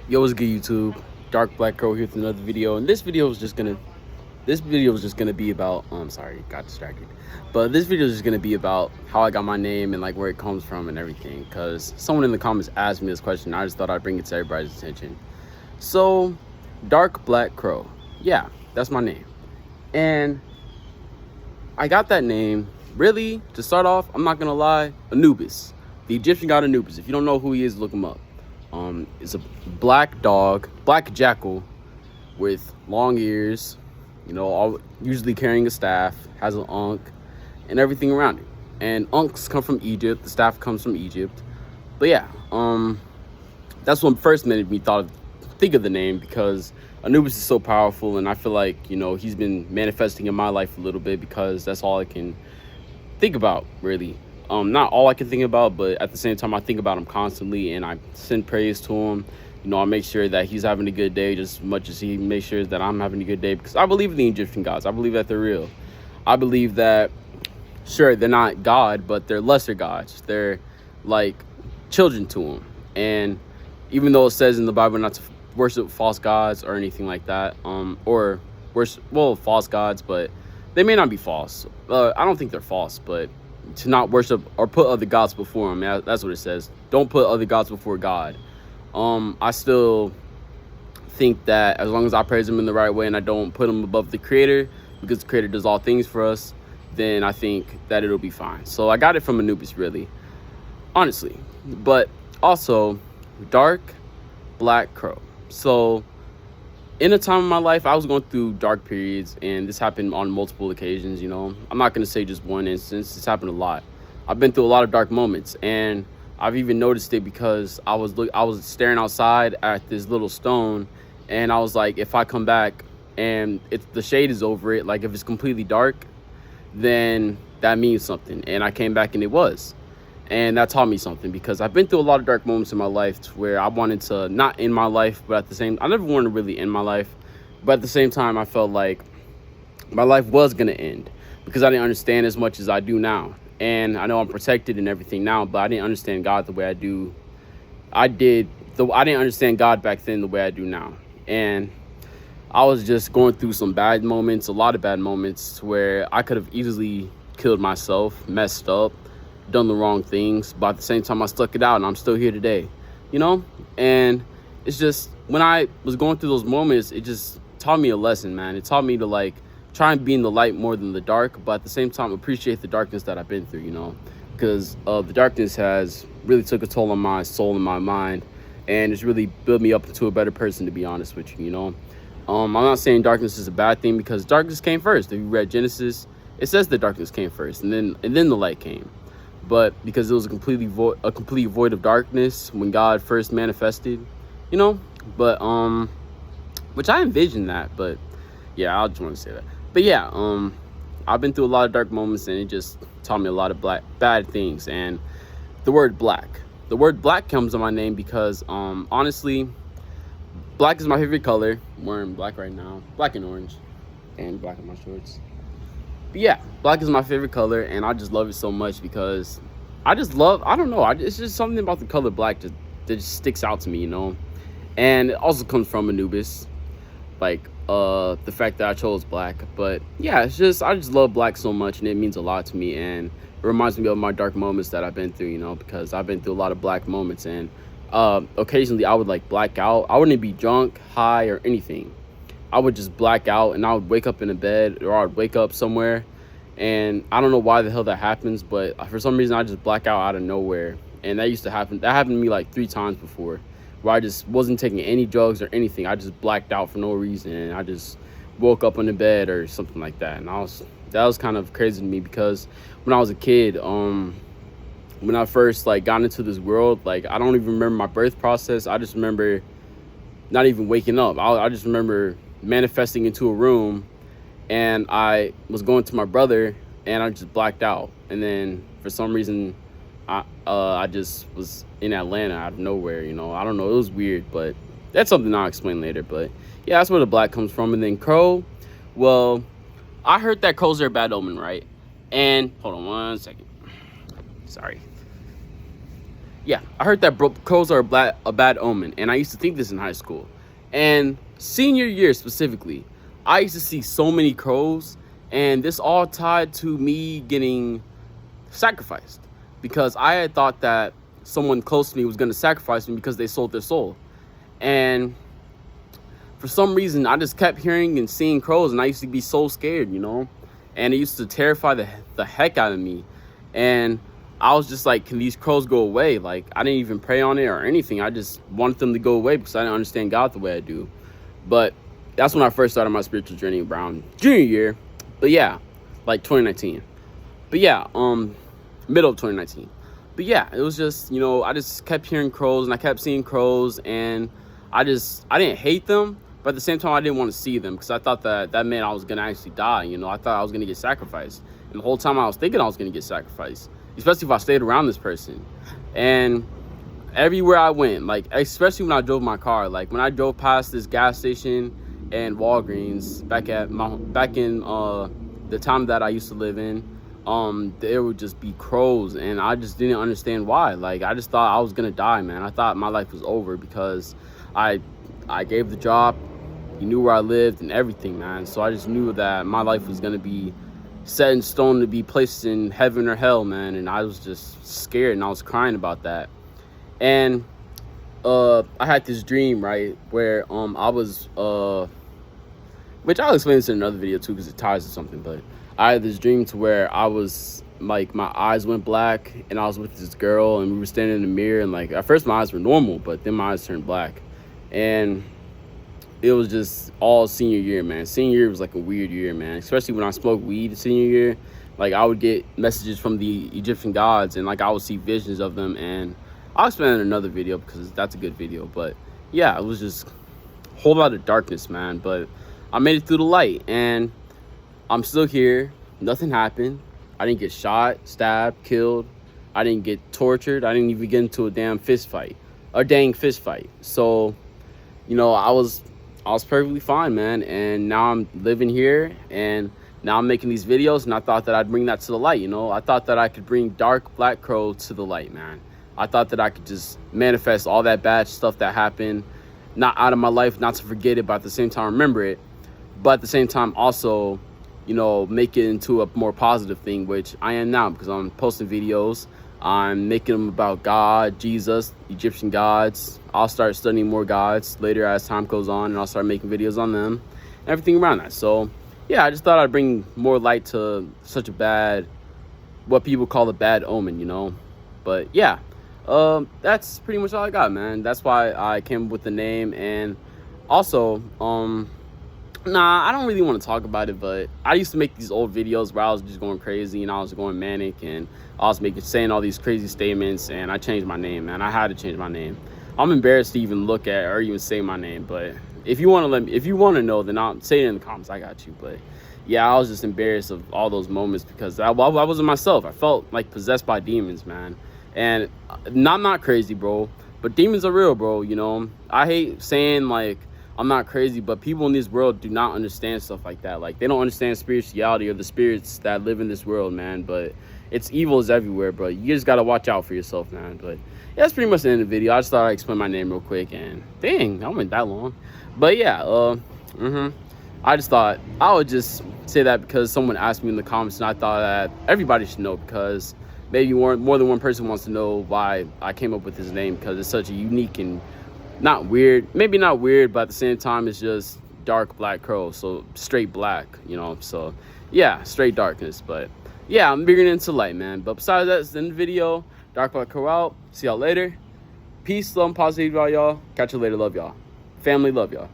Yo, what's good, YouTube? DarkBlackCrow here with another video, and this video is just gonna be about. Sorry, got distracted. But this video is just gonna be about how I got my name and like where it comes from and everything. Cause someone in the comments asked me this question. I just thought I'd bring it to everybody's attention. So, DarkBlackCrow, yeah, that's my name, and I got that name really to start off. I'm not gonna lie, Anubis, the Egyptian god Anubis. If you don't know who he is, look him up. It's a black dog, black jackal with long ears, usually carrying a staff, has an ankh, and everything around it. And ankhs come from Egypt, the staff comes from Egypt. But yeah, that's what first made me think of the name, because Anubis is so powerful, and I feel like, he's been manifesting in my life a little bit, because that's all I can think about, really. Not all I can think about, but at the same time, I think about him constantly, and I send praise to him. I make sure that he's having a good day just as much as he makes sure that I'm having a good day, because I believe in the Egyptian gods. I believe that they're real. I believe that, sure, they're not God, but they're lesser gods. They're like children to him. And even though it says in the Bible not to worship false gods or anything like that, or worship, false gods, but they may not be false. I don't think they're false, but to not worship or put other gods before him. That's what it says. Don't put other gods before God. I still think that as long as I praise him in the right way and I don't put him above the creator, because the creator does all things for us, then I think that it'll be fine. So I got it from Anubis, really, honestly. But also, DarkBlackCrow. So in a time of my life, I was going through dark periods, and this happened on multiple occasions. I'm not going to say just one instance. It's happened a lot. I've been through a lot of dark moments, and I've even noticed it because I was staring outside at this little stone, and I was like, if I come back and the shade is over it, like if it's completely dark, then that means something. And I came back and it was. And that taught me something, because I've been through a lot of dark moments in my life where I wanted to not end my life, but at the same, I never wanted to really end my life. But at the same time, I felt like my life was going to end, because I didn't understand as much as I do now. And I know I'm protected and everything now, but I didn't understand God the way I do. I didn't understand God back then the way I do now. And I was just going through some bad moments, a lot of bad moments, where I could have easily killed myself, messed up, done the wrong things, but at the same time I stuck it out, and I'm still here today, and it's just, when I was going through those moments, it just taught me a lesson, man. It taught me to like try and be in the light more than the dark, but at the same time appreciate the darkness that I've been through, because the darkness has really took a toll on my soul and my mind, and it's really built me up into a better person, to be honest with you. I'm not saying darkness is a bad thing, because darkness came first. If you read Genesis, it says the darkness came first, and then the light came. But because it was a complete void of darkness when God first manifested, but which I envisioned that, but yeah, I just want to say that. But yeah, I've been through a lot of dark moments, and it just taught me a lot of bad things. And the word black comes in my name because honestly, black is my favorite color. I'm wearing black right now, black and orange, and black in my shorts. But yeah, black is my favorite color, and I just love it so much, because I don't know, it's just something about the color black that just sticks out to me, And it also comes from Anubis, like the fact that I chose black. But yeah, I just love black so much, and it means a lot to me, and it reminds me of my dark moments that I've been through, because I've been through a lot of black moments, and occasionally I would like black out. I wouldn't be drunk, high, or anything. I would just black out, and I would wake up in a bed, or I would wake up somewhere, and I don't know why the hell that happens, but for some reason I just black out of nowhere. And that used to happen. That happened to me like 3 times before, where I just wasn't taking any drugs or anything. I just blacked out for no reason, and I just woke up in the bed or something like that. And that was kind of crazy to me, because when I was a kid, when I first like got into this world, like I don't even remember my birth process. I just remember not even waking up. I just remember manifesting into a room, and I was going to my brother, and I just blacked out. And then for some reason I just was in Atlanta out of nowhere. I don't know, it was weird, but that's something I'll explain later. But yeah, that's where the black comes from. And then crow, well, I heard that crows are a bad omen, right? And hold on one second, sorry. Yeah, I heard that crows are a bad omen, and I used to think this in high school. And senior year specifically, I used to see so many crows, and this all tied to me getting sacrificed because I had thought that someone close to me was going to sacrifice me because they sold their soul. And for some reason, I just kept hearing and seeing crows, and I used to be so scared, you know, and it used to terrify the heck out of me. And I was just like, can these crows go away? Like, I didn't even pray on it or anything. I just wanted them to go away because I didn't understand God the way I do. But that's when I first started my spiritual journey around junior year. But yeah, like 2019. But yeah, middle of 2019. But yeah, it was just, you know, I just kept hearing crows and I kept seeing crows, and I didn't hate them, but at the same time, I didn't want to see them because I thought that meant I was going to actually die. You know, I thought I was going to get sacrificed. And the whole time I was thinking I was going to get sacrificed, especially if I stayed around this person. And everywhere I went, like, especially when I drove my car, like when I drove past this gas station and Walgreens back in the town that I used to live in, there would just be crows, and I just didn't understand why. Like, I just thought I was gonna die, man. I thought my life was over because I gave the job, you knew where I lived and everything, man. So I just knew that my life was gonna be set in stone to be placed in heaven or hell, man. And I was just scared, and I was crying about that. And I had this dream, right, where I was which I'll explain this in another video too because it ties to something. But I had this dream to where I was like, my eyes went black and I was with this girl, and we were standing in the mirror, and like at first my eyes were normal, but then my eyes turned black. And it was just all senior year, man. Senior year was like a weird year, man, especially when I smoked weed senior year. Like, I would get messages from the Egyptian gods, and like I would see visions of them, and I'll explain in another video because that's a good video. But yeah, it was just a whole lot of darkness, man. But I made it through the light, and I'm still here. Nothing happened. I didn't get shot, stabbed, killed. I didn't get tortured. I didn't even get into a dang fist fight. So, you know, I was perfectly fine, man. And now I'm living here, and now I'm making these videos, and I thought that I'd bring that to the light, you know. I thought that I could bring DarkBlackCrow to the light, man. I thought that I could just manifest all that bad stuff that happened, not out of my life, not to forget it, but at the same time remember it. But at the same time also, you know, make it into a more positive thing, which I am now, because I'm posting videos. I'm making them about God, Jesus, Egyptian gods. I'll start studying more gods later as time goes on, and I'll start making videos on them and everything around that. So yeah, I just thought I'd bring more light to such a bad, what people call a bad omen, you know. But yeah, that's pretty much all I got, man. That's why I came up with the name. And also, I don't really want to talk about it, but I used to make these old videos where I was just going crazy and I was going manic, and I was saying all these crazy statements, and I changed my name, man. I had to change my name. I'm embarrassed to even look at or even say my name, but if you want to know, then I'll say it in the comments. I got you. But yeah, I was just embarrassed of all those moments because I wasn't myself. I felt like possessed by demons, man. And I'm not crazy, bro, but demons are real, bro. You know, I hate saying like I'm not crazy, but people in this world do not understand stuff like that. Like, they don't understand spirituality or the spirits that live in this world, man. But it's evil is everywhere, bro. You just gotta watch out for yourself, man. But yeah, that's pretty much the end of the video. I just thought I'd explain my name real quick, and dang, I went that long. But yeah, I just thought I would just say that because someone asked me in the comments, and I thought that everybody should know, because maybe more than one person wants to know why I came up with this name, because it's such a unique and maybe not weird, but at the same time, it's just DarkBlackCrow, so straight black, you know. So yeah, straight darkness. But yeah, I'm bringing it into light, man. But besides that, it's the end of the video. DarkBlackCrow out. See y'all later. Peace, love, and positivity, y'all. Catch you later. Love y'all. Family, love y'all.